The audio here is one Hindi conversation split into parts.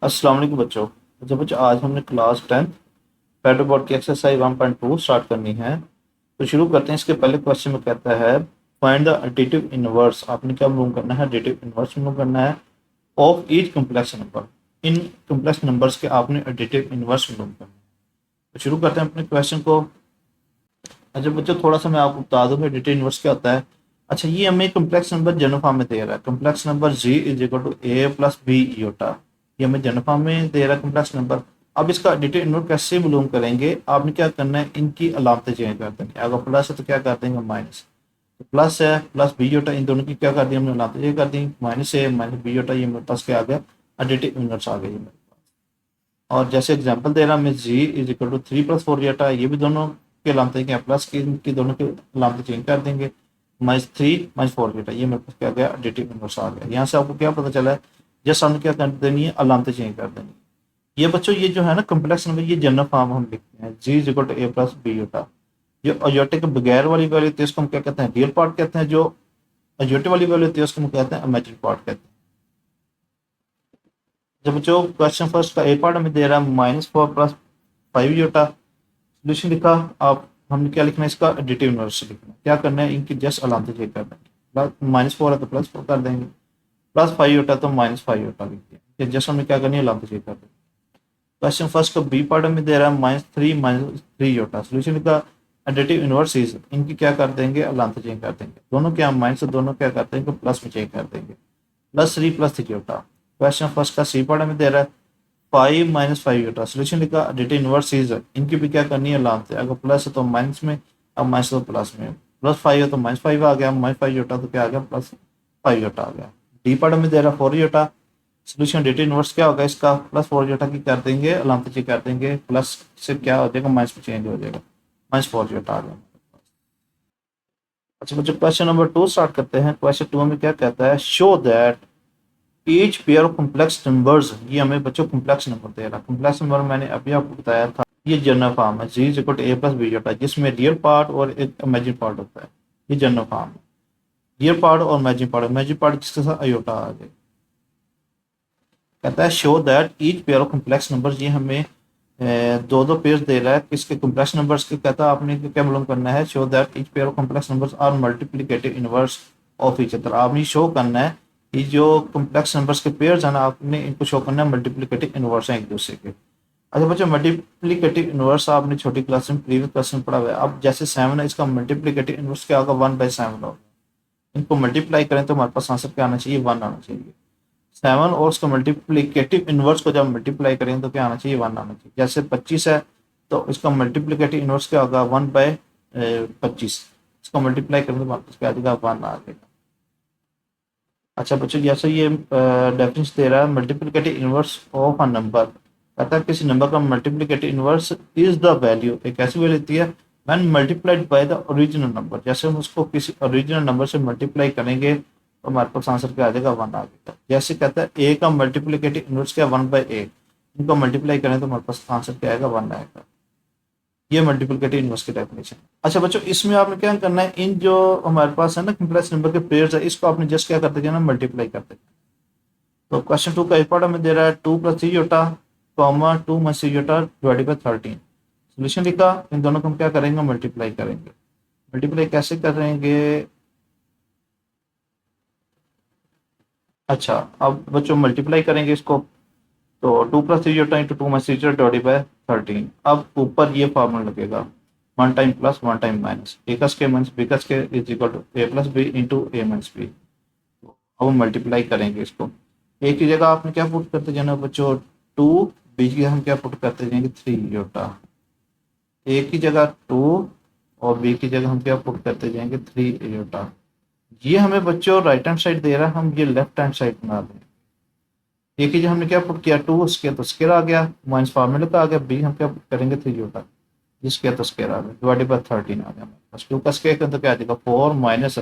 अस्सलाम वालेकुम बच्चों। बच्चों आज हमने क्लास 10 पैड बोर्ड की एक्सरसाइज 1.2 स्टार्ट करनी है। तो शुरू करते हैं। इसके पहले क्वेश्चन में कहता है फाइंड द एडिटिव इनवर्स। आपने क्या मालूम करना है? एडिटिव इनवर्स मालूम करना है of each complex number. In complex numbers के आपने एडिटिव इनवर्स मालूम करना है। तो शुरू करते हैं अपने क्वेश्चन को। अच्छा बच्चों, थोड़ा सा मैं आपको बता दूं एडिटिव इनवर्स क्या होता है। अच्छा, ये हमें कम्प्लेक्स नंबर जनरल फॉर्म में दे रहा है। Complex number z is equal to A plus B iota. ये हमें जनरल फॉर्म में दे रहा है कम्प्लेक्स नंबर। अब इसका एडिटिव इनवर्स कैसे मालूम करेंगे? आपने क्या करना है, इनकी अलामतें चेंज कर देंगे। अगर प्लस है तो क्या कर देंगे माइनस। तो प्लस है प्लस बी योटा, इन दोनों की क्या कर दी हमने अलामतें चेंज कर दी। माइनस ए माइनस बी योटा, ये मेरे पास क्या आ गया, एडिटिव इनवर्स आ गया ये मेरे पास। और जैसे एग्जांपल दे रहा मैं जी इज इक्वल टू 3 + 4 योटा, ये भी दोनों के अलामतें क्या प्लस की दोनों के अलामतें चेंज कर देंगे। -3 - 4 बेटा, ये मेरे पास क्या गया, एडिटिव इनवर्स आ गया। यहाँ से आपको क्या पता चला है, जस्ट हमने क्या कर देनी है, अलामतें चेंज कर देनी है। ये बच्चों ये जो है ना कम्प्लेक्स नंबर, ये जनरल फॉर्म हम लिखते हैं Z is equal to A plus B iota. जो अयोटे के बगैर वाली वैल्यू होती है उसको हम क्या कहते हैं, रियल पार्ट कहते हैं। जो अयोटे वाली वैल्यू होती है उसको हम कहते हैं इमेजिन पार्ट कहते हैं। जब बच्चों क्वेश्चन फर्स्ट का ए पार्ट हमें दे रहा है -4 + 5 योटा। सोल्यूशन लिखा। आप हमने क्या लिखना है, इसका एडिटिव इनवर्स लिखना है। क्या करना है, इनकी जस्ट अलामतें चेक कर देंगे। -4 है तो +4 कर देंगे, +5 होता है तो -5 होता है। जस्ट हमें क्या करनी है, अलामतें चेक कर देंगे। क्वेश्चन फर्स्ट का बी पार्ट में दे रहा है -3 होता है। सोल्यूशन का एडिटिव इनवर्स इज, इनकी क्या कर देंगे, अलामतें चेंज कर देंगे। दोनों क्या माइनस, दोनों क्या कर देंगे, प्लस में चेंज कर देंगे। +3 + 3 होता। क्वेश्चन फर्स्ट का सी पार्ट में दे रहा है 5 - 5 होता। सोल्यूशन लिखा एडिटिव इनवर्स इज, इनकी भी क्या करनी है, अलामतें। अगर प्लस है तो माइनस में, अब माइनस तो प्लस में। +5 है तो -5 आ गया, -5 होता तो क्या आ गया, +5 होता आ गया। डी पार्ट में दे रहा 4 होता। सोल्यूशन एडिटिव इनवर्स क्या होगा इसका, +4 होता की कर देंगे, अलामतें चेक कर देंगे। प्लस से क्या हो जाएगा, माइनस में चेंज हो जाएगा, -4 होता आ गया। अच्छा बच्चों, क्वेश्चन नंबर 2 स्टार्ट करते हैं। क्वेश्चन 2 में क्या कहता है, show that each pair of complex numbers. ये हमें बच्चों कॉम्प्लेक्स नंबर दे रहा है। कॉम्प्लेक्स नंबर मैंने अभी आपको बताया था, ये जनरल फॉर्म है Z is equal to A plus B होता है, जिसमें रियल पार्ट और एक इमेजिन पार्ट होता है। ये जनरल फॉर्म है, रियल पार्ट और इमेजिन पार्ट जिसके साथ अयोटा आ जाए। कहता है show that each pair of complex numbers. ये हमें दो दो पेयर दे रहा है किसके, कॉम्प्लेक्स नंबर्स के। कहता है आपने क्या मालूम करना है, show that each pair of complex numbers are multiplicative inverse of each other. आपने शो करना है कि जो कॉम्प्लेक्स नंबर्स के पेयर्स हैं ना, आपने इनको शो करना है मल्टीप्लिकेटिव इनवर्स हैं एक दूसरे के। अच्छा बच्चों, मल्टीप्लिकेटिव इनवर्स आपने छोटी क्लास में प्रीवियस क्लास में पढ़ा हुआ है। अब जैसे 7 है, इसका मल्टीप्लिकेटिव इनवर्स क्या होगा, 1/7 होगा। इनको मल्टीप्लाई करें तो हमारे पास आंसर क्या आना चाहिए, 1 आना चाहिए। 7 और उसका मल्टीप्लिकेटिव इनवर्स को जब मल्टीप्लाई करें तो क्या आना चाहिए, 1 आना चाहिए। जैसे 25 है तो इसका मल्टीप्लिकेटिव इनवर्स क्या होगा, 1/25। इसको मल्टीप्लाई करें तो हमारे पास क्या आ जाएगा, 1 आ जाएगा। अच्छा बच्चों, जैसे ये डेफिनेशन दे रहा है multiplicative inverse of a number. कहता है किसी नंबर का multiplicative inverse is the value, एक ऐसी वैल्यू होती है when multiplied by the original number. जैसे हम उसको किसी ओरिजिनल नंबर से मल्टीप्लाई करेंगे तो हमारे पास आंसर क्या आ जाएगा, 1 आ जाएगा। जैसे कहता है ए का मल्टीप्लिकेटिव इनवर्स क्या, 1/8। इनको मल्टीप्लाई करें तो हमारे पास आंसर क्या आएगा, 1 आएगा। ये मल्टीप्लिकेटिव इनवर्स की डेफिनेशन। अच्छा बच्चों, इसमें आपने क्या करना है, इन जो हमारे पास है ना कॉम्प्लेक्स नंबर के पेयर्स है, इसको आपने जस्ट क्या करते जाना, मल्टीप्लाई करते। तो क्वेश्चन 2 का एक पार्ट हमें दे रहा है 2 + 3 iota, comma 2 - 3 iota divided by 13। Solution लिखा। इन दोनों को हम क्या करेंगे, मल्टीप्लाई करेंगे। मल्टीप्लाई कैसे करेंगे, अच्छा अब बच्चों मल्टीप्लाई करेंगे इसको। तो 2 + 3 iota into 2 - 3 iota divided by 13। अब ऊपर ये फॉर्मूला लगेगा, 1 time plus 1 time minus, a का स्क्वायर माइनस बी का square is equal to A plus b into a minus b. अब हम मल्टीप्लाई करेंगे इसको। ए की जगह आपने क्या पुट करते जाना बच्चों, 2। बी की हम क्या पुट करते जाएंगे, 3 योटा। ए की जगह 2 और बी की जगह हम क्या पुट करते जाएंगे, 3 योटा। ये हमें बच्चों राइट हैंड साइड दे रहा है, हम ये लेफ्ट हैंड साइड बना दें। ए की जगह हमने क्या पुट किया, 2 स्केयर तो स्केयर आ गया, माइनस फार्मूले का आ गया। बी हम क्या पुट करेंगे, 3 योटा, जिसके तो स्केयर आ गया डिवाइडेड बाय 13 आ गया। बस 2 का स्केयर करें तो क्या आ जाएगा, 4 माइनस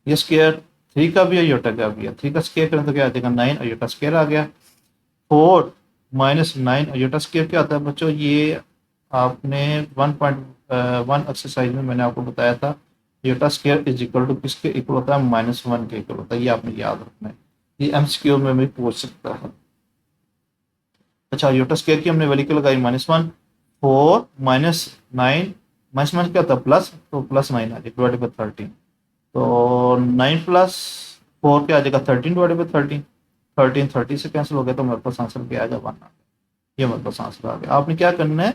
ये स्केयर 3 का भी है, योटा का भी है। 3 का स्केयर करें तो क्या आ जाएगा, 9 और योटा स्केयर आ गया। 4 - 9 योटा स्केयर क्या होता है बच्चों, ये आपने 1.1 एक्सरसाइज में मैंने आपको बताया था। Iota square is equal to किसके इक्वल होता है, -1 के इक्वल होता है। ये आपने याद रखना है, ये एमसीक्यू में भी पूछ सकता है। अच्छा योटा स्केयर की हमने वैल्यू क्या लगाई -1, 4 -9 -1 क्या था प्लस, तो +9 आ जाएगा डिवाइडेड बाई 13। तो 9 प्लस 4 क्या आ जाएगा 13 डिवाइडेड बाई 13। 13 30 से कैंसिल हो गया तो मेरे पास आंसर क्या आ जाएगा 1 आ गया। ये मेरे पास आंसर आ गया। आपने क्या करना है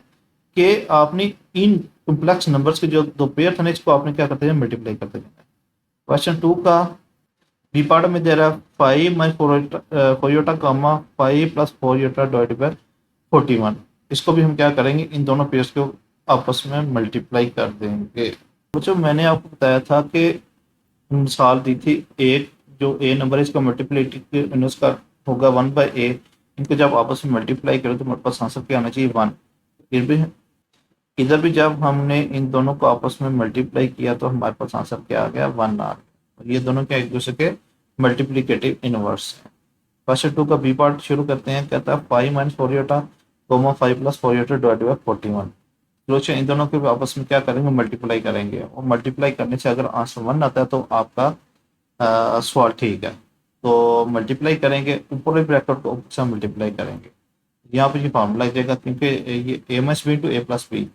कि आपने इन कॉम्प्लेक्स नंबर्स के जो दो पेयर थे ना इसको आपने क्या करते हैं मल्टीप्लाई करते जाना है। क्वेश्चन 2 का बी पार्ट में दे रहा है 5 minus 4 iota comma 5 plus 4 iota divided by 41। इसको भी हम क्या करेंगे इन दोनों पेयर्स को आपस में मल्टीप्लाई कर देंगे। बच्चों मैंने आपको बताया था कि मिसाल दी थी एक जो ए नंबर है इसका मल्टीप्लाई इनवर्स का होगा 1/a। इनको जब आपस में मल्टीप्लाई करें तो मेरे पास आंसर क्या आना चाहिए 1। फिर भी इधर भी जब हमने इन दोनों को आपस में मल्टीप्लाई किया तो हमारे पास आंसर क्या आ गया 1 आ गया। और ये दोनों क्या एक दूसरे के मल्टीप्लीकेटिव इनवर्स है। क्वेश्चन 2 का बी पार्ट शुरू करते हैं। कहता है 5 minus 4 iota 5 plus 4 iota divided by 41। सोचो इन दोनों के आपस में क्या करेंगे मल्टीप्लाई करेंगे और मल्टीप्लाई करने से अगर आंसर 1 आता है तो आपका सवाल ठीक है। तो मल्टीप्लाई करेंगे ऊपर वाले ब्रैकेट को ऊपर से मल्टीप्लाई करेंगे। यहाँ पे ये फार्मूला लग जाएगा क्योंकि ये A minus B to A plus B.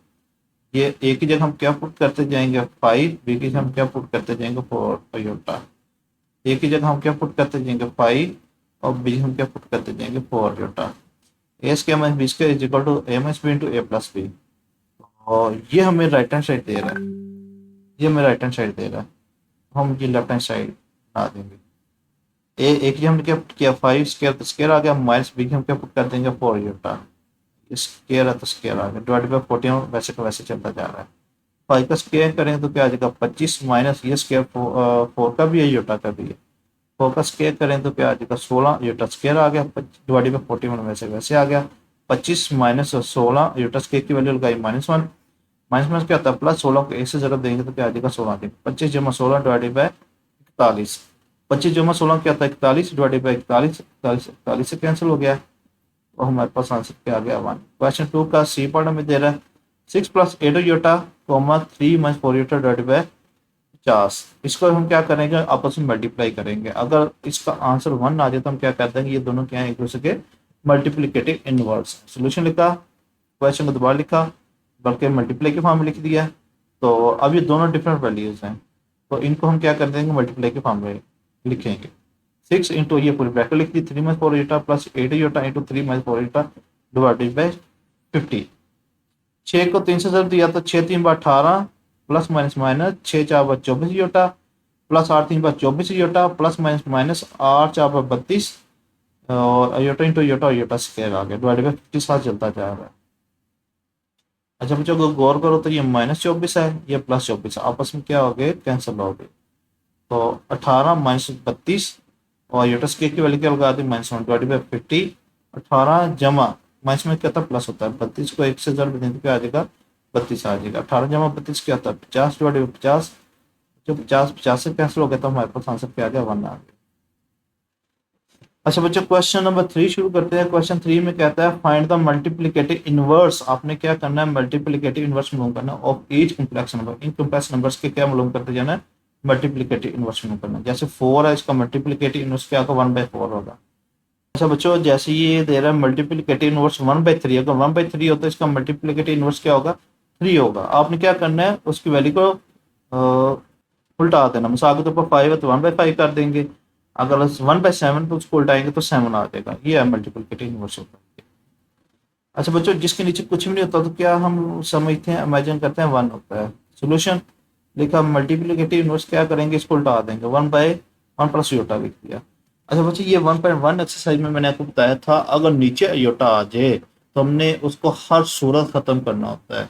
ये ए की जगह हम क्या पुट करते जाएंगे 5, बी की जगह हम क्या पुट करते जाएंगे 4 योटा। ए की जगह हम क्या पुट करते जाएंगे 5 और बी हम क्या पुट करते जाएंगे 4 iota. A square minus b square is equal to a minus b into a plus b. और ये हमें राइट हैंड साइड दे रहा है, ये हमें राइट हैंड साइड दे रहा है। हम ये लेफ्ट हैंड साइड बना देंगे। ए एक ही हमने क्या पुट किया 5 स्क्वायर तो स्क्वायर आ गया माइनस बी हम क्या पुट कर देंगे 4 योटा। स्क्वायर है तो स्क्वायर आ गया डिवाइड बाय 14 वैसे का वैसे चलता जा रहा है। 5 का स्क्वायर करेंगे तो क्या आ जाएगा 25 माइनस ये स्क्वायर 4 का भी है योटा का भी है। 4 का स्क्वायर करें तो क्या आ जाएगा 16 योटा स्क्वायर आ गया डिवाइडेड बाय 41 वैसे वैसे आ गया। 25 माइनस 16 योटा स्क्वायर की वैल्यू लगाई -1 माइनस क्या होता है प्लस 16 को एक से जरा देंगे तो क्या आ जाएगा 16 देंगे 25 जमा 16 डिवाइडेड बाय 41। 25 जमा 16 क्या होता है 41 डिवाइडेड बाय 41 41 से कैंसिल हो गया और हमारे पास आंसर क्या आ गया 1। क्वेश्चन 2 का सी पार्ट में दे रहा है 6 plus 8 iota 3 minus 4 iota divided by 50। इसको हम क्या करेंगे आपस में मल्टीप्लाई करेंगे। अगर इसका आंसर 1 आ जाए तो हम क्या कर देंगे ये दोनों क्या है एक दूसरे के मल्टीप्लिकेटिव इनवर्स। सोल्यूशन लिखा, क्वेश्चन को दोबारा लिखा बल्कि मल्टीप्लाई के फॉर्म में लिख दिया। तो अब ये दोनों डिफरेंट वैल्यूज हैं तो इनको हम क्या कर देंगे मल्टीप्लाई के फॉर्म में लिखेंगे। 6 इंटू ये पूरी ब्रैकेट लिख दी 3 minus 4 iota plus 8 iota into 3 minus 4 iota divided by 50। 6 को 3 से जब दिया तो 6 3 बार 18 प्लस माइनस माइनस 6 4 बार 24 योटा प्लस 8 3 बार 24 योटा प्लस माइनस माइनस 8 4 बार 32 और iota into iota iota square आ गया डिवाइडेड बाय 50 साथ चलता जा रहा है। अच्छा बच्चों को गौर करो तो ये -24 है ये +24 आपस में क्या हो गए कैंसिल हो गए। तो 18 माइनस 32 और यूटस के की वैल्यू क्या लगा दी -1 डिवाइडेड बाय 50। 18 जमा माइनस में क्या था प्लस होता है 32 को 1 से जब दें तो क्या आ जाएगा 32 आ जाएगा। 18 जमा 32 क्या होता है 50 डिवाइडेड बाय 50। जो 50 से कैंसिल हो गया तो हमारे पास आंसर क्या आ गया 1 आ गया। अच्छा बच्चों क्वेश्चन नंबर 3 शुरू करते हैं। क्वेश्चन 3 में कहता है फाइंड द मल्टीप्लिकेटिव इनवर्स। आपने क्या करना है मल्टीप्लिकेटिव इनवर्स मालूम करना of each complex number. In complex numbers के क्या मालूम करते जाना है मल्टीप्लिकेटिव इनवर्स मालूम करना। जैसे 4 है इसका मल्टीप्लिकेटिव इनवर्स क्या होगा 1/4 होगा। अच्छा बच्चों जैसे ये दे रहा है मल्टीप्लिकेटिव इनवर्स 1/3 अगर 1/3 होता है इसका मल्टीप्लिकेटिव इनवर्स क्या होगा 3 होगा। आपने क्या करना है उसकी वैल्यू को उल्टा देना। मिसाल के तौर पर 5 है तो 1/5 कर देंगे। अगर 1/7 तो उसको उल्टाएंगे तो 7 आ जाएगा। ये है मल्टीप्लिकेटिव इनवर्स होता है। अच्छा बच्चों जिसके नीचे कुछ भी नहीं होता तो क्या हम समझते हैं इमेजिन करते हैं 1 होता है। सोल्यूशन लिखा मल्टीप्लिकेटिव इनवर्स क्या करेंगे इसको उल्टा देंगे 1/1 प्लस योटा लिख दिया। अच्छा बच्चों ये 1.1 एक्सरसाइज में मैंने आपको बताया था अगर नीचे अयोटा आ जाए तो हमने उसको हर सूरत खत्म करना होता है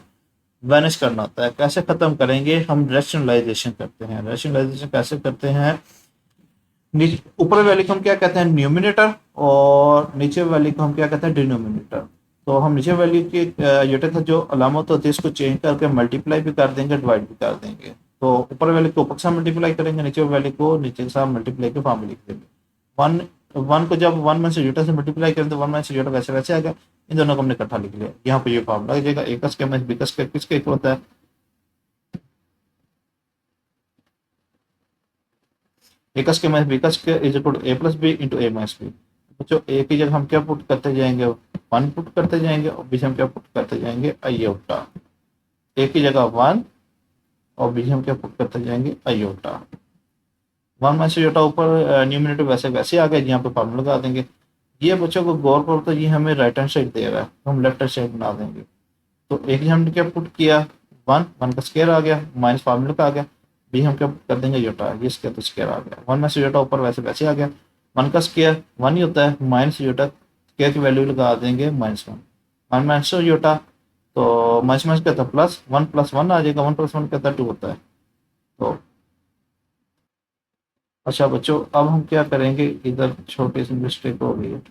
वैनिश करना होता है। कैसे खत्म करेंगे हम रैशनलाइजेशन करते हैं। रैशनलाइजेशन कैसे करते हैं ऊपर वाले को हम क्या कहते हैं न्यूमिनेटर और नीचे वाले को हम क्या कहते हैं डिनोमिनेटर। तो हम नीचे वैल्यू की यूनिट का जो अलामत होती है इसको चेंज करके मल्टीप्लाई भी कर देंगे डिवाइड भी कर देंगे। तो ऊपर वाले को ऊपर के साथ मल्टीप्लाई करेंगे नीचे वाले को नीचे के साथ मल्टीप्लाई के फॉर्म में लिख देंगे। 1 को जब 1 में से यूटा से मल्टीप्लाई करें तो 1 में से यूटा वैसे वैसे आएगा। इन दोनों को हमने इकट्ठा लिख लिया। यहाँ पे ये फॉर्म लग जाएगा एकस के में बिकस के किसके इक्वल होता है एकस के माइनस बीकस के is equal to a plus b into a minus b. बच्चों ए की जगह हम क्या पुट करते जाएंगे, 1 पुट करते जाएंगे, और बीच हम क्या पुट करते जाएंगे, आयोटा। ए की जगह 1 और बीच हम क्या पुट करते जाएंगे, आयोटा। 1 - आयोटा ऊपर न्यूमिनेटर वैसे वैसे आ गया, यहाँ पे फॉर्मूला लगा देंगे। ये बच्चों को गौर करो तो ये हमें राइट हैंड साइड दे रहा है, तो हम लेफ्ट हैंड साइड बना देंगे। तो एक हमने क्या पुट किया, 1 का स्केयर आ गया, माइनस फार्मूला का आ गया। बी हम क्या कर देंगे, योटा, ये स्केयर तो स्केयर आ गया। 1 - योटा ऊपर वैसे वैसे आ गया, 1 का स्केयर 1 ही होता है, माइनस योटा स्केयर की वैल्यू लगा देंगे -1। 1 - योटा, तो माइनस माइनस क्या था, प्लस 1 + 1 आ जाएगा, 1 + 1 क्या था, 2 होता है। तो अच्छा बच्चों, अब हम क्या करेंगे, इधर छोटी सी मिस्टेक हो गई है,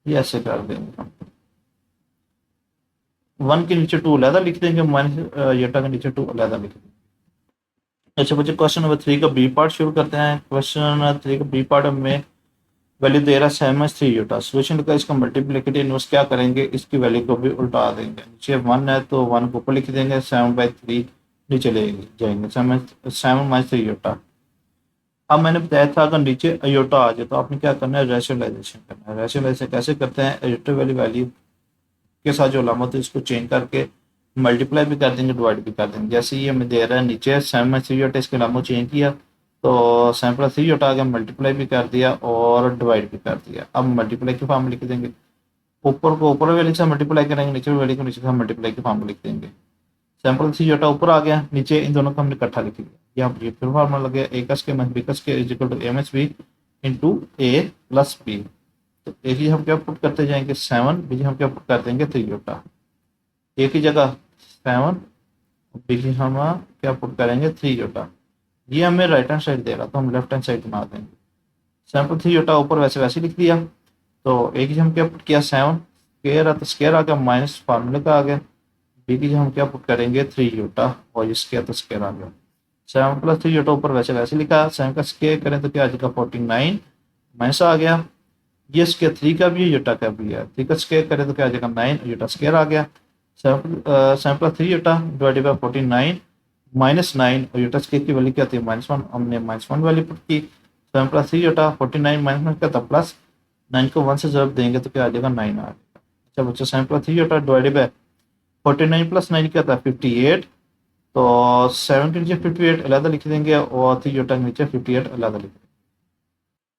ये ऐसे कर देंगे हम। 1 के नीचे 2 अलहदा लिख देंगे, माइनस योटा के नीचे 2 अलहदा लिख देंगे। अच्छा बच्चे, क्वेश्चन नंबर 3 का बी पार्ट शुरू करते हैं। क्वेश्चन 3 का बी पार्ट में वैल्यू दे रहा है -3 यूटा। सोल्यूशन का इसका मल्टीप्लिकेटिव इनवर्स क्या करेंगे, इसकी वैल्यू को भी उल्टा देंगे। नीचे 1 है तो 1 को ऊपर लिख देंगे, 7/3 नीचे ले जाएंगे, 7 - 3 यूटा। अब मैंने बताया था अगर नीचे अयोटा आ जाए तो आपने क्या करना है, रैशनलाइजेशन करना है। रैशनलाइजेशन कैसे करते हैं, अयोटा वाली वैल्यू के साथ जो अलामत है इसको चेंज करके मल्टीप्लाई भी कर देंगे, डिवाइड भी कर देंगे। जैसे ये हमें दे रहा है नीचे 7 - 3 यूटा, इसके अलामत चेंज किया तो 7 + 3 यूटा आ गया, मल्टीप्लाई भी कर दिया और डिवाइड भी कर दिया। अब मल्टीप्लाई की फॉर्म लिख देंगे, ऊपर को ऊपर वाले से मल्टीप्लाई करेंगे, नीचे वाले को नीचे से मल्टीप्लाई की फॉर्म लिख देंगे। 7 + 3 यूटा ऊपर आ गया, नीचे इन दोनों को हमने इकट्ठा लिख लिया। यहाँ ये फिर फॉर्मूला लग गया, ए का स्क्वायर माइनस बी का square is equal to a minus b into a plus b. तो ए की हम क्या पुट करते जाएंगे 7, बी हम क्या पुट कर देंगे 3 यूटा। ए की जगह 7, बी की हम क्या पुट करेंगे 3 यूटा। ये हमें राइट हैंड साइड दे रहा तो हम लेफ्ट हैंड साइड बना देंगे। 7 + 3 यूटा ऊपर वैसे वैसे लिख दिया। तो ए की हम क्या पुट किया 7, स्केयर है तो स्केयर आ गया, माइनस फार्मूले का आ गया। बी की हम क्या पुट करेंगे 3 यूटा, और ये स्केयर तो स्केयर आ गया। 7 + 3 यूटा ऊपर वैसे वैसे लिखा, 7 का स्केयर करें तो क्या आ जाएगा 49, माइनस आ गया। ये स्केयर 3 का भी है, यूटा का भी है, 3 का स्केयर करें तो क्या आ जाएगा 9, यूटा स्केयर आ गया। 7 + 3 यूटा डिवाइडेड बाई 49 -9, और यूटा स्केयर की वैल्यू क्या थी -1, हमने -1 वैल्यू पुट की। 7 + 3 यूटा 49 -1 क्या था प्लस, 9 को 1 से जब देंगे तो क्या आ जाएगा 9 आ जाएगा। अच्छा बच्चों, 7 + 3 यूटा डिवाइडेड बाई 49 + 9 क्या था 58, तो 7 के नीचे 58 अलग लिख देंगे, और 3 यूटा के नीचे 58 अलग लिख देंगे।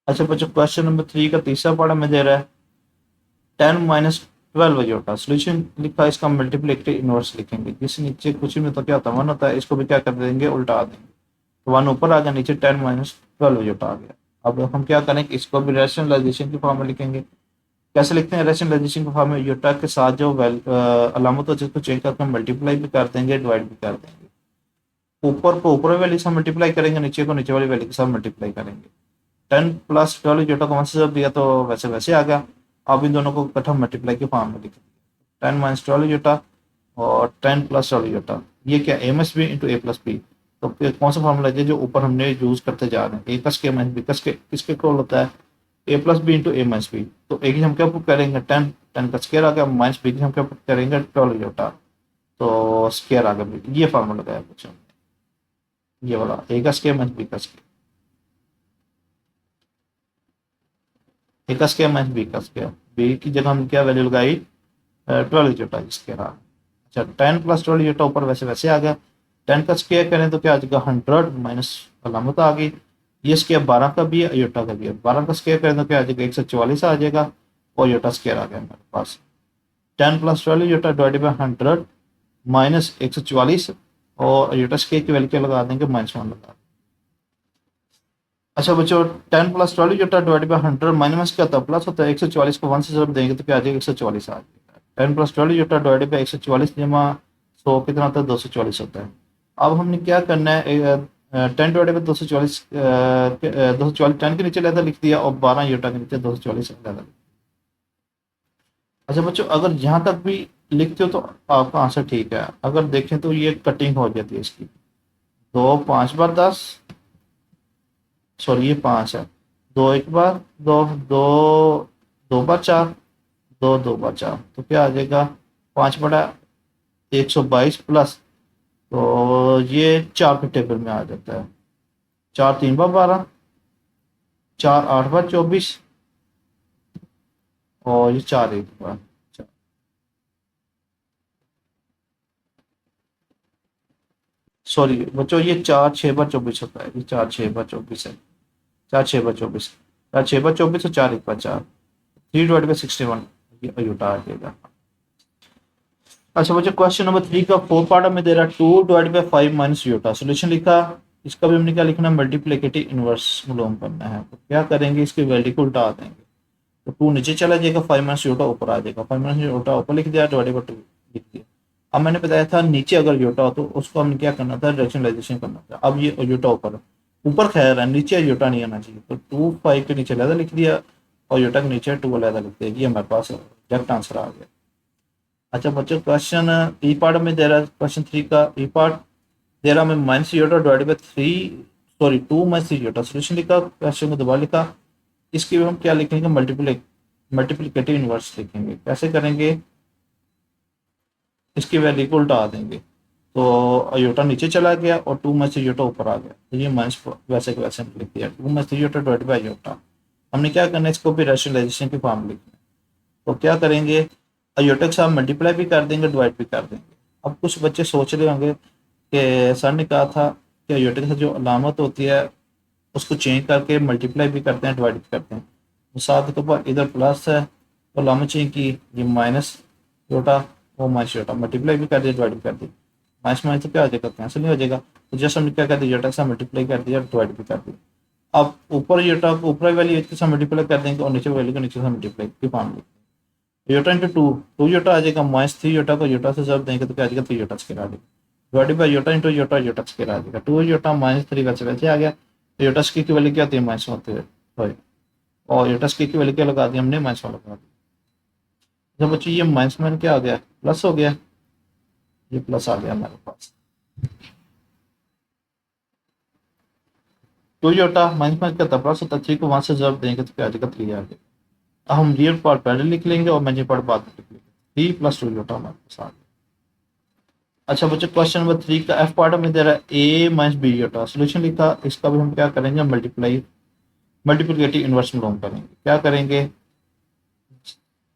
अच्छा बच्चों, क्वेश्चन नंबर 3 का तीसरा पार्ट हमें दे रहा है 10 - 12 अयोटा। सोल्यूशन लिखा, इसका मल्टीप्लिकेटिव इनवर्स लिखेंगे। जिस नीचे कुछ में तो क्या होता है 1 होता है, इसको भी क्या कर देंगे उल्टा देंगे। तो 1 ऊपर आ गया, नीचे 10 - 12 अयोटा आ गया। अब हम क्या करेंगे, इसको भी रैशनलाइजेशन की फॉर्म में लिखेंगे। कैसे लिखते हैं रैशनलाइजेशन की फॉर्म में, यूटा के साथ जो अलामत होती है उसको चेंज करके मल्टीप्लाई भी कर देंगे, डिवाइड भी कर देंगे। ऊपर को ऊपर वाली से मल्टीप्लाई करेंगे, नीचे को नीचे वाली वैल्यू के साथ मल्टीप्लाई करेंगे। 10 + 12 यूटा को 1 से जब दिया तो वैसे वैसे आ गया। अब इन दोनों को इकट्ठा मल्टीप्लाई के फॉर्म में लिख दिया, 10 - 12 यूटा और 10 + 12 यूटा। ये क्या a - b into a + b। तो फिर कौन सा फॉर्मूला है जो ऊपर हमने यूज करते जा रहे हैं, a का स्क्वायर माइनस b का स्क्वायर किसके इक्वल होता है, a + b into a - b। तो a की हम क्या पुट करेंगे 10, 10 का स्क्वायर आ गया, माइनस b की हम क्या पुट करेंगे 12 यूटा, तो स्क्वायर आ गया। ये फार्मूला लगाया बच्चों, ये वाला a का स्क्वायर माइनस b का स्क्वायर, ए का स्क्वायर माइनस बी का स्क्वायर। बी की जगह हम क्या वैल्यू लगाई 12 यूटा स्क्वायर आ। अच्छा 10 + 12 यूटा ऊपर वैसे वैसे आ गया। 10 का स्क्वायर करें तो क्या आ जाएगा 100 माइनस अलामत आ गई। ये स्क्वायर 12 का भी है, यूटा का भी है। 12 का स्क्वायर करें तो क्या आ जाएगा 144 आ जाएगा, और यूटा स्क्वायर आ गया हमारे पास। 10 + 12 यूटा डिवाइडेड बाई 100 माइनस 144, और यूटा स्क्वायर की वैल्यू क्या लगा देंगे -1 लगा देंगे। अच्छा बच्चों, 10 + 12 यूटा डिवाइडेड बाई 100 माइनस क्या होता है प्लस होता है, 144 को 1 से जब देंगे तो क्या आ जाएगा 144 आ जाएगा। 10 + 12 यूटा डिवाइडेड बाई 144 जमा 100 कितना होता है 244 होता है। अब हमने क्या करना है, 10 डिवाइडेड बाई 244, 244 10 के नीचे लहदा लिख दिया, और 12 यूटा के नीचे 244 लहदा लिख दिया। अच्छा बच्चों, अगर यहाँ तक भी लिखते हो तो आपका आंसर ठीक है। अगर देखें तो ये कटिंग हो जाती है इसकी, 2 5 बार 10, सॉरी ये 5 है, 2 1 बार 2, 2 2 बार 4, 2 2 बार 4, तो क्या आ जाएगा 5/122 प्लस, तो ये 4 के टेबल में आ जाता है, 4 3 बार 12, 4 8 बार 24 और ये 4 1 बार। सॉरी बच्चों, ये 4 6 बार 24 होता है, ये 4 6 बार 24 है। 4 6 बार 24, 4 6 बार 24 और 4 1 बार 4, 3/61 ये अयूटा आ जाएगा। अच्छा बच्चों, क्वेश्चन नंबर 3 का फोर पार्ट में दे रहा है 2/5 माइनस यूटा। सोल्यूशन लिखा, इसका भी हमने क्या लिखना है, मल्टीप्लिकेटिव इनवर्स मालूम करना है। तो क्या करेंगे, इसकी वैल्यू को उल्टा देंगे, तो 2 नीचे चला जाएगा, 5 माइनस यूटा ऊपर आ जाएगा। 5 माइनस यूटा ऊपर लिख दिया, डिवाइडेड बाय 2 लिख दिया। अब मैंने बताया था नीचे अगर यूटा हो तो उसको हमने क्या करना था, रैशनलाइजेशन करना था। अब ये यूटा ऊपर ऊपर खैर है, नीचे यूटा नहीं आना चाहिए, तो 2 5 के नीचे अलग लिख दिया और यूटा के नीचे 2 अलग लिख दिया। ये हमारे पास एग्जैक्ट आंसर आ गया। अच्छा बच्चों, क्वेश्चन ई पार्ट में दे रहा है, क्वेश्चन 3 का ई पार्ट दे रहा है minus Utah divided by 3, sorry 2 minus 3 Utah. Solution लिखा, क्वेश्चन को दोबारा लिखा। इसकी भी हम क्या लिखेंगे, मल्टीप्लिकेटिव इनवर्स लिखेंगे। कैसे करेंगे, इसकी वैल्यू को उल्टा देंगे, तो योटा नीचे चला गया और 2 माइनस 3 योटा ऊपर आ गया, तो ये माइनस वैसे के वैसे लिख दिया। 2 minus 3 iota divided by iota. हमने क्या करना है, इसको भी रैशनलाइजेशन की फॉर्म लिखना है। तो क्या करेंगे, अयोटा के साथ मल्टीप्लाई भी कर देंगे, डिवाइड भी कर देंगे। अब कुछ बच्चे सोच रहे होंगे कि सर ने कहा था कि अयोटा के साथ जो अलामत होती है उसको चेंज करके मल्टीप्लाई भी करते हैं, डिवाइड भी करते हैं। तो साथ के ऊपर इधर प्लस है तो अलामत चेंज की, ये माइनस योटा, वो माइनस योटा, मल्टीप्लाई भी कर दिया, डिवाइड भी कर दिया। माइनस माइनस तो क्या हो जाएगा, कैंसिल नहीं हो जाएगा। तो जस्ट हमने क्या कर दिया, योटा के साथ मल्टीप्लाई कर दिया, डिवाइड भी कर दिया। अब ऊपर योटा को ऊपर वाली के साथ मल्टीप्लाई कर देंगे और नीचे वाली को नीचे से मल्टीप्लाई की फॉर्म योटा इंटू 2, 2 योटा आ जाएगा, माइनस 3 योटा को योटा से जब देंगे तो क्या आ जाएगा, 3 योटा स्क्वायर आ जाएगा, divided by iota into iota, iota square आ जाएगा। 2 योटा माइनस 3 वैसे वैसे आ गया। तो योटा स्क्वायर की वैल्यू क्या होती है, माइनस होते हुए, और योटा स्क्वायर की वैल्यू क्या लगा दी हमने, माइनस लगा दी। जब बच्चों ये माइनस में क्या आ गया, प्लस हो गया, ये प्लस आ गया हमारे पास। 2 योटा माइनस में क्या था, प्लस होता है, 3 को वहां से जब देंगे तो क्या आ जाएगा, 3 आ जाएगा। अब हम रियल पार्ट पहले लिख लेंगे और मैजिक पार्ट बाद में लिख लेंगे। 3 प्लस 2 योटा हमारे पास आ गया। अच्छा बच्चों, क्वेश्चन नंबर 3 का एफ पार्ट में दे रहा है ए माइनस बी योटा। सोल्यूशन लिखा, इसका भी हम क्या करेंगे, मल्टीप्लिकेटिव इनवर्स में करेंगे। क्या करेंगे,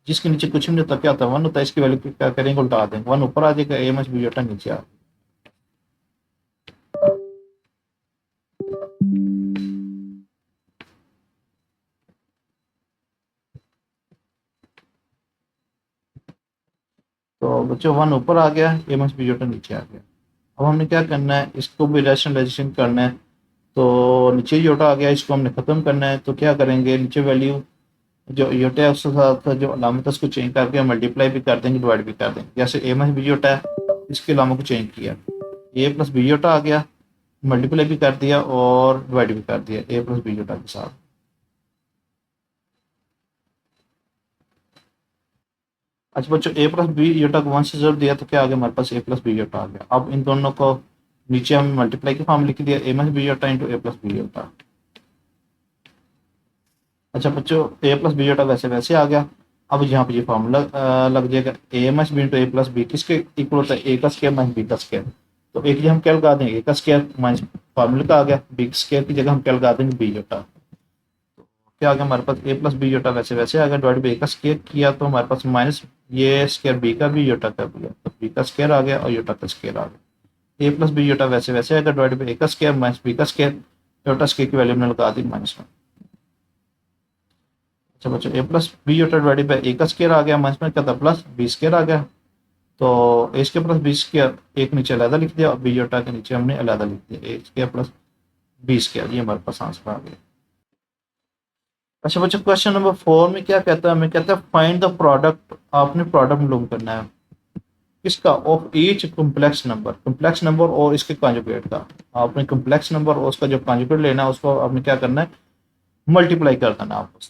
जिसके नीचे कुछ भी नहीं होता, क्या होता है 1 होता है, इसकी वैल्यू क्या करेंगे, उल्टा देंगे, 1 ऊपर आ जाएगा, ए माइनस बी योटा नीचे आ। तो बच्चों 1 ऊपर आ गया, ए माइनस बी योटा नीचे आ गया। अब हमने क्या करना है, इसको भी रैशनलाइजेशन करना है। तो नीचे योटा आ गया, इसको हमने खत्म करना है। तो क्या करेंगे, नीचे वैल्यू जो योटा है उसके साथ जो अलामत है उसको चेंज करके मल्टीप्लाई भी कर देंगे, डिवाइड भी कर देंगे। जैसे ए माइनस बी योटा है, इसके अलामत को चेंज किया, ए प्लस बी योटा आ गया, मल्टीप्लाई भी कर दिया और डिवाइड भी कर दिया ए प्लस बी योटा के साथ। अच्छा बच्चों, ए प्लस बी योटा को 1 से जब दिया तो क्या आ गया, हमारे पास ए प्लस बी योटा आ गया। अब इन दोनों को नीचे हम मल्टीप्लाई की फॉर्म लिख दिया, ए minus B Yotta into a plus B Yotta. अच्छा बच्चों, ए प्लस बी जोटा वैसे वैसे आ गया। अब यहाँ पे ये फॉर्मूला लग जाएगा, ए minus b into a plus B किसके इक्वल होता है, ए का स्क्वायर माइनस बी का स्क्वायर। तो एक जगह हम क्या लगा देंगे, ए का स्क्वायर माइनस फार्मूला का आ गया, बी स्क्वायर की जगह हम क्या लगा देंगे, बी जोटा। क्या आ गया हमारे पास, ए प्लस बी जोटा वैसे वैसे आ गया, डिवाइड बाई ए का स्क्वायर किया तो हमारे पास माइनस ये स्क्वायर बी का भी जोटा कर दिया, तो बी का स्क्वायर आ गया और जोटा का स्क्वायर आ गया। ए प्लस बी जोटा वैसे वैसे आएगा, डिवाइड बाई ए का स्क्वायर माइनस बी का स्क्वायर, जोटा स्क्वायर की वैल्यू हमने लगा दी -1। अच्छा बच्चों, A plus B iota divided by A का स्क्वायर आ गया, माइनस में क्या था, प्लस बी स्क्वायर आ गया। तो ए स्क्वायर प्लस बी स्क्वायर एक नीचे अलग लिख दिया और बी योटा के नीचे हमने अलग लिख दिया, ए स्क्वायर प्लस बी स्क्वायर, ये हमारे पास आंसर आ गया। अच्छा बच्चों, क्वेश्चन नंबर 4 में क्या कहता है, हमें कहता है फाइंड द प्रोडक्ट। आपने प्रोडक्ट मालूम करना है किसका, ऑफ ईच कम्प्लेक्स नंबर और इसके कॉन्जुगेट का। आपने कम्प्लेक्स नंबर और उसका जो कॉन्जुगेट लेना है उसको आपने क्या करना है, मल्टीप्लाई कर देना आपको।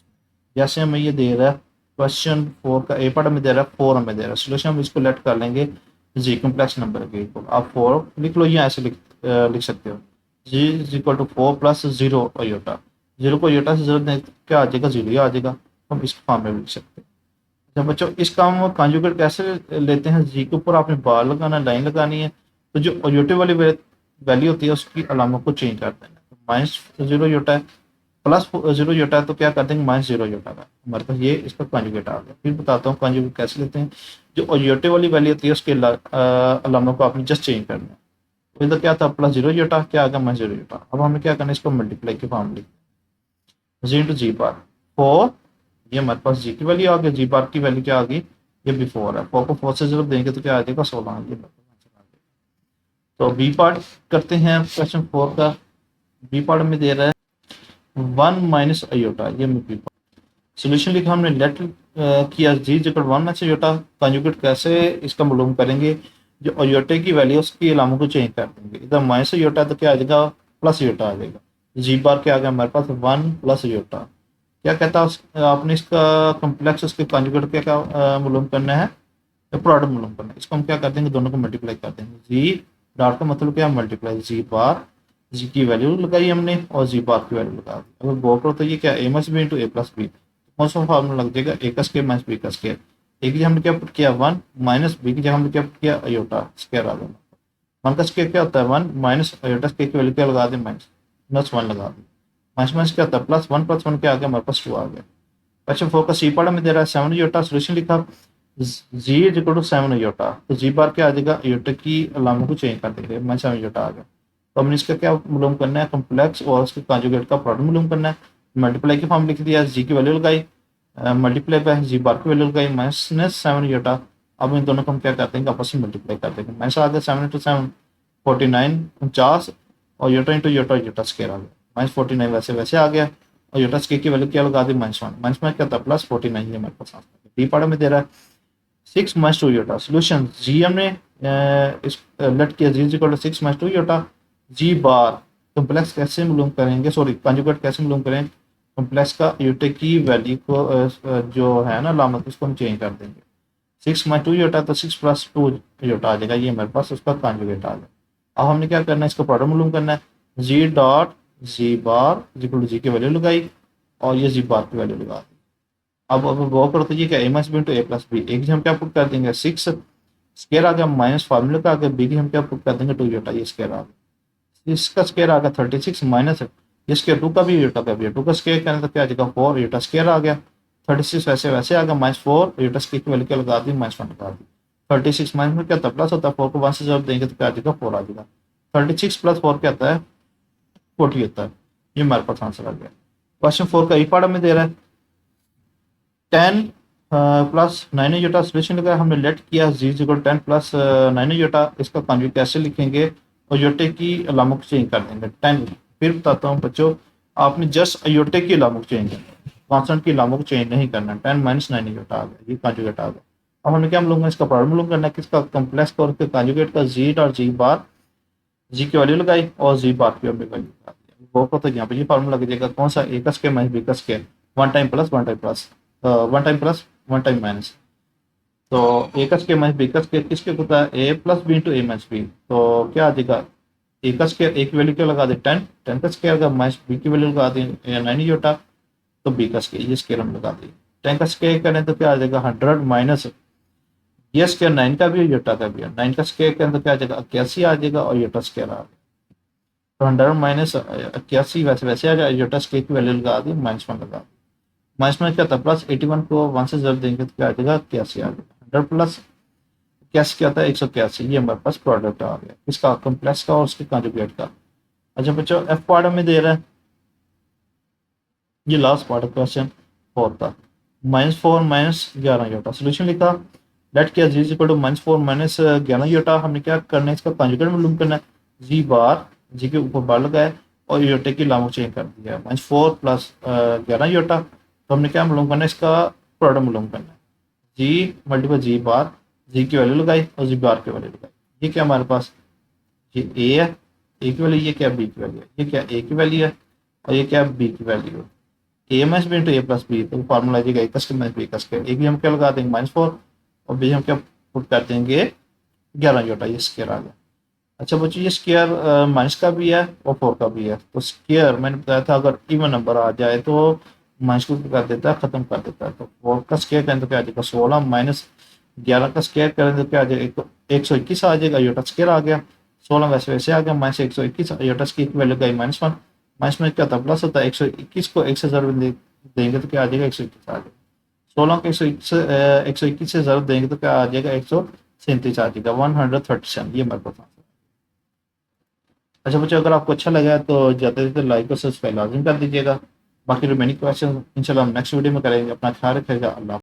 जैसे हमें ये दे रहा है क्वेश्चन 4 का ए पार्ट में दे रहा है 4 हमें दे रहा है, सोल्यूशन हम इसको लेट कर लेंगे जी कम्प्लेक्स नंबर के इक्वल। आप 4 लिख लो या ऐसे लिख सकते हो, जी इज इक्वल टू 4 प्लस 0 और योटा, 0 को योटा से 0 दें तो क्या आ जाएगा, 0 ही आ जाएगा। हम इस फॉर्म में लिख सकते हैं। जब बच्चों इसका हम कॉन्जुगेट कैसे लेते हैं, जी के ऊपर आपने बार लगाना, लाइन लगानी है, तो जो योटे वाली वैल्यू होती है उसकी अलामत को चेंज कर देना। -0 योटा है, प्लस 0 योटा है तो क्या कर देंगे माइनस 0 योटा का, हमारे पास ये इसका कॉन्जुगेट आ गया। फिर बताता हूँ कॉन्जुगेट कैसे लेते हैं। जो योटे वाली वैल्यू होती है उसके अलामों को आपने जस्ट चेंज करना है। तो इधर क्या था प्लस 0 योटा, क्या आ गया माइनस 0 योटा। अब हमें क्या करना है इसको मल्टीप्लाई की फॉर्म लिख जी इंटू जी बार 4, ये हमारे पास जी की वैल्यू आ गई, जी बार की वैल्यू क्या आ गई ये भी 4 है। 4 को 4 से जब देंगे तो क्या आ जाएगा 16 आ जाएगा। तो बी पार्ट करते हैं क्वेश्चन 4 का। बी पार्ट में दे रहा है 1 माइनस अयोटा, ये बी पार्ट सोल्यूशन लिखा हमने। लेट किया जी जगह 1 माइनस अयोटा, कॉन्जुगेट कैसे इसका मालूम करेंगे। जो अयोटे की वैल्यू उसकी अलामों को चेंज कर देंगे। इधर माइनस अयोटा तो क्या आ जाएगा प्लस अयोटा आ जाएगा। जी बार क्या आ गया हमारे पास 1 प्लस अयोटा। क्या कहता है आपने इसका कॉम्प्लेक्स उसके कॉन्जुगेट क्या मालूम करना है, प्रोडक्ट मालूम करना है। इसको हम क्या कर देंगे दोनों को मल्टीप्लाई कर देंगे। जी डॉट का मतलब क्या मल्टीप्लाई, जी बार जी की वैल्यू लगाई हमने और जी बार की वैल्यू लगा दी। अगर गो करो तो ये क्या ए minus b into a plus B, कौन सा फॉर्मूला लग जाएगा ए का स्क्वायर माइनस बी का स्क्वायर। ए की हमने क्या पुट किया 1 माइनस बी की जगह हमने क्या पुट किया अयोटा स्क्वायर आ गया। 1 का स्क्वायर क्या होता है 1 माइनस अयोटा स्क्वायर की वैल्यू क्या लगा दें माइनस 1 लगा दें। माइनस माइनस क्या होता है प्लस 1 प्लस 1 क्या आ गया हमारे पास 2 आ गया। क्वेश्चन 4 का सी पार्ट में दे रहा है 7 अयोटा, सोल्यूशन लिखा जी इज इक्वल टू 7 अयोटा। तो जी बार क्या आ जाएगा अयोटा की अलामों को चेंज कर देंगे, माइनस 7 अयोटा आ गया। तो हमने इसका क्या मालूम करना है कॉम्प्लेक्स और उसके कॉन्जुगेट का प्रोडक्ट मालूम करना है। मल्टीप्लाई की फॉर्म लिख दिया, जी की वैल्यू लगाई मल्टीप्लाई बाय जी बार की वैल्यू लगाई माइनस 7 अयोटा। अब इन दोनों को हम क्या करते हैं आपस में मल्टीप्लाई कर देंगे। माइनस आ गया 7 इंटू 7 49 49 और iota into iota iota square आ गया माइनस 49 वैसे वैसे आ गया। और योटा स्क्वायर की वैल्यू क्या लगा दी -1, माइनस में क्या था प्लस 49 है हमारे पास। डी पार्ट में दे रहा है 6 माइनस 2 योटा। सोल्यूशन जी हमने इस लेट किया Z equal to 6 minus 2 iota. Z bar complex कैसे मालूम करेंगे, सॉरी कॉन्जुगेट कैसे मालूम करेंगे। कॉम्प्लेक्स का योटे की वैल्यू को जो है ना लामत उसको हम चेंज कर देंगे। 6 माइनस 2 योटा तो 6 प्लस 2 योटा आ जाएगा, ये हमारे पास उसका कॉन्जुगेट आ गया। अब हमने क्या करना है इसका प्रोडक्ट मालूम करना है। Z dot Z bar equal to Z की वैल्यू लगाई और ये जी बार की वैल्यू लगा दी। अब वो करो तो ये क्या ए minus b into a plus B. एक जी हम क्या पुट कर देंगे 6 स्क्वायर आ गया माइनस फार्मूला का आ गया, बी की हम क्या पुट कर देंगे 2 योटा, ये स्क्वायर आ गया। इसका स्क्वायर आ गया 36 माइनस ये स्क्वायर 2 का भी योटा का भी 2 का स्क्वायर करने तो क्या आ जाएगा 4 योटा स्क्वायर आ गया। 36 वैसे वैसे आ गया -4 योटा स्क्वायर की वैल्यू क्या लगा दी -1 लगा दी। 36 माइनस में क्या होता है प्लस होता है, 4 को 1 से जब देंगे तो क्या आ जाएगा 4 आ जाएगा। 36 प्लस 4 क्या आता है 40 होता है। ये हमारे पास आंसर आ गया। क्वेश्चन 4 का ई पार्ट में दे रहा है 10 प्लस 9 योटा। सोल्यूशन लगा हमने लेट किया जी इक्वल 10 प्लस 9 योटा। इसका कॉन्जुगेट कैसे लिखेंगे और योटे की अलामों को चेंज कर देंगे 10। फिर बताता हूँ बच्चों आपने जस्ट अयोटे की अलामों को चेंज करना है, कॉन्स्टेंट की अलामों को चेंज नहीं करना। 10 माइनस 9 योटा आ गया, ये कॉन्जुगेट आ गया। अब हमने क्या मालूम है इसका प्रोडक्ट मालूम करना है किसका कॉम्प्लेक्स का और उसके कॉन्जुगेट का। जी और जी बार जी की वैल्यू लगाई और जी बार की वैल्यू लगा दी। वो को तो यहाँ पे ये फार्मूला लग जाएगा कौन सा ए का स्क्वायर माइनस बी का square 1 time plus 1 time plus 1 time plus 1 time minus. तो ए का स्क्वायर माइनस बी का स्क्वायर किसके होता है ए plus b into a minus B. तो क्या आ जाएगा ए का स्क्वायर ए की वैल्यू क्या लगा दे 10, 10 का स्क्वायर का माइनस बी की वैल्यू लगा दें 9 योटा। तो बी का स्क्वायर ये स्क्वायर हम लगा दें 10 का स्क्वायर करें तो क्या आ जाएगा 100 माइनस ये स्क्वायर 9 का भी है योटा का भी है। 9 का स्क्वायर करें तो क्या आ जाएगा 81 आ जाएगा और योटा स्क्वायर आ गया। तो 100 माइनस 81 वैसे वैसे आ जाएगा, योटा स्क्वायर की वैल्यू लगा दी -1 लगा दी। माइनस में क्या था प्लस 81 को 1 से जब देंगे तो क्या आ जाएगा 81 आ जाएगा। 100 प्लस 81 क्या था 181, ये हमारे पास प्रोडक्ट आ गया इसका कॉम्प्लेक्स का और उसके कॉन्जुगेट का। अच्छा बच्चों एफ पार्ट में दे रहा है ये लास्ट पार्ट क्वेश्चन 4 था -4 माइनस 11 योटा। सोल्यूशन लिखा लेट किया Z equal to -4 minus 11 Yotta. हमने क्या करना है इसका कॉन्जुगेट मालूम करना है। जी बार जी के ऊपर बार लगाया और योटे की लामो चेंज कर दिया है -4 प्लस 11 योटा। तो हमने क्या मालूम करना है इसका प्रोडक्ट मालूम करना है। जी मल्टीपल जी बार जी की वैल्यू लगाई और जी बार की वैल्यू लगाई। ये क्या हमारे पास ये ए है ए की वैल्यू, ये क्या बी की वैल्यू है, ये क्या ए की वैल्यू है और ये क्या बी की वैल्यू है। ए minus b into a plus b तो फार्मूला जाएगा ए का स्क्वायर माइनस बी का स्क्वायर। ए की हम क्या लगा देंगे -4 और बी हम क्या पुट कर देंगे 11 योटा, ये स्क्वायर आ गया। अच्छा बच्चों ये स्क्वायर माइनस का भी है और 4 का भी है। तो स्क्वायर मैंने बताया था अगर इवन नंबर आ जाए तो माइनस को कर देता है खत्म कर देता है। तो 4 का स्क्वायर करें तो क्या आ जाएगा 16 माइनस 11 का स्क्वायर करें तो क्या आ जाएगा 121 आ जाएगा, योटा स्क्वायर आ गया। 16 वैसे वैसे आ गया -121 योटा स्क्वायर की वैल्यू गई -1 माइनस में क्या होता है, प्लस होता है। 121 को 1 से ज़रूर देंगे तो क्या आ जाएगा, 121 आ जाएगा। 16 को 121 से ज़रूर देंगे तो क्या आ जाएगा, 137 आ जाएगा, 137। ये मेरे पास। अच्छा बच्चों, अगर आपको अच्छा लगा है तो ज़्यादा से ज़्यादा लाइक और सब्सक्राइब लाजमी कर दीजिएगा। बाकी रिमेनिंग क्वेश्चन इंशाल्लाह हम नेक्स्ट वीडियो में करेंगे। अपना ख्याल रखिएगा। अल्लाह।